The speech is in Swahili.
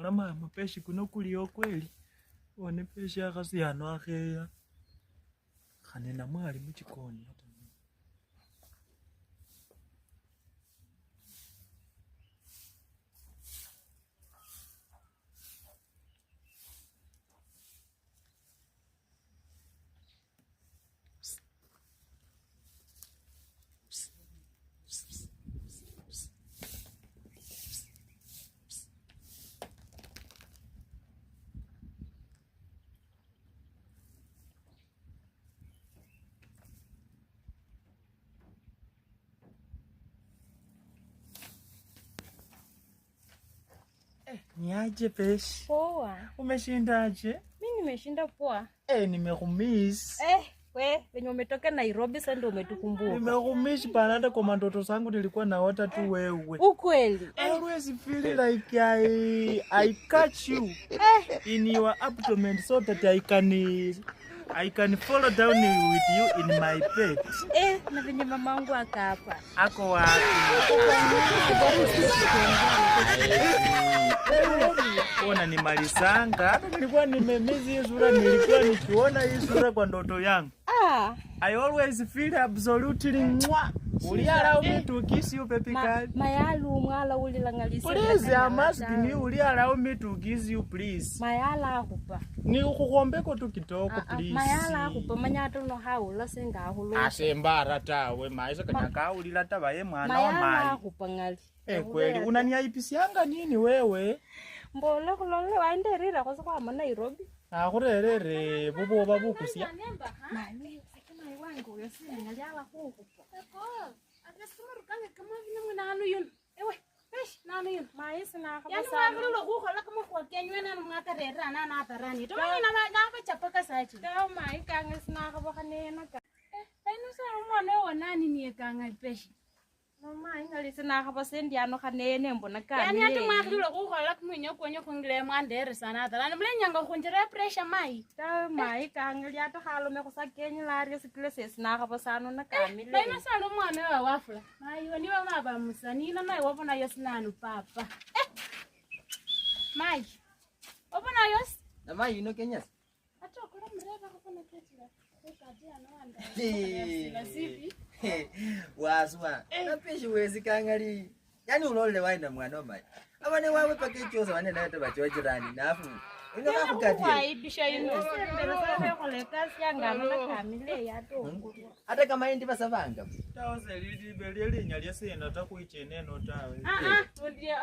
Malama mapeshi kuno kuliyo kweli. One peshi akasi hano akheya. Khanena mwali muchikoni. Niaje peshi? Poa. Umeshindaje? Mimi nimeshinda poa. Nimekumiss. Venye umetoka Nairobi sasa ndio umetukumbuka. Nimekumiss bana, hata kwa ndoto zangu nilikuwa naota tu wewe. Ukweli. I always feel like I catch you in your abdomen so that I can follow down with you in my bed. Na venye mama wangu aka hapa. Ako wapi? Ona ni malisanga. Hata nilikuwa nimemizi hii sura, nilikuwa nikiona hii sura kwa ndoto yangu. I always feel absolutely mwa. Will you allow me to kiss you, baby girl? Mayalu mwala ulila ngalisi. Please, I must be. Will you allow me to kiss you, please? Mayala akupa. Ni ukukombeko tu kitoko, please. Mayala akupa manyato no haula senga hulo. Asembara tawe maisha kanyaka ulila tabaye mwana wa mai. Mayala akupa ngali. Kweli unaniaipisianga nini wewe? Mbole kulole waenderera kwa sababu ama Nairobi. Akurerere bubo babukusia. Mami, kama iwangu yosina ngajala huko. Akasema kanga kama vile mwana yun. Ewe, pesh nanu yun. Maisi na kama yani wagalo guhola kama kwa kenywe na mwaka rera na na tarani. To ni na ngapa chapaka sachi. Daw mai kanga sina ka bakanena ka. Enu sa mwana wa nani ni kanga pesh. Mama ingali sina ka basendi ano kanene mbona ka. Yani hata mwagalo guhola kumnyo kwenye kungile mwandere sana tarani. Mle nyanga kunjira pressure mai. Daw mai kanga ya to halo me ko sa kenyi lari sikile sina ka basano na kamile. Enu sa mwana wa wafula. Mai wani wa maba musanina na wapona yosinanu papa. Mai. Wapona yos? Na mai ino Kenya. Ato kula mreba kupona ketira. Waswa. Na peshi wezi kangali. Yani ulole waina mwana mai. Abane wawe pakechoza wane na yote bachojirani nafu. Ino kakukati. Waibisha ino. Mbele sana kwa lekasi ya ngano na kamile ya to. Hata kama ndi basavanga. Tawo selidi belele nyalya sena takuicheneno tawe. Ndio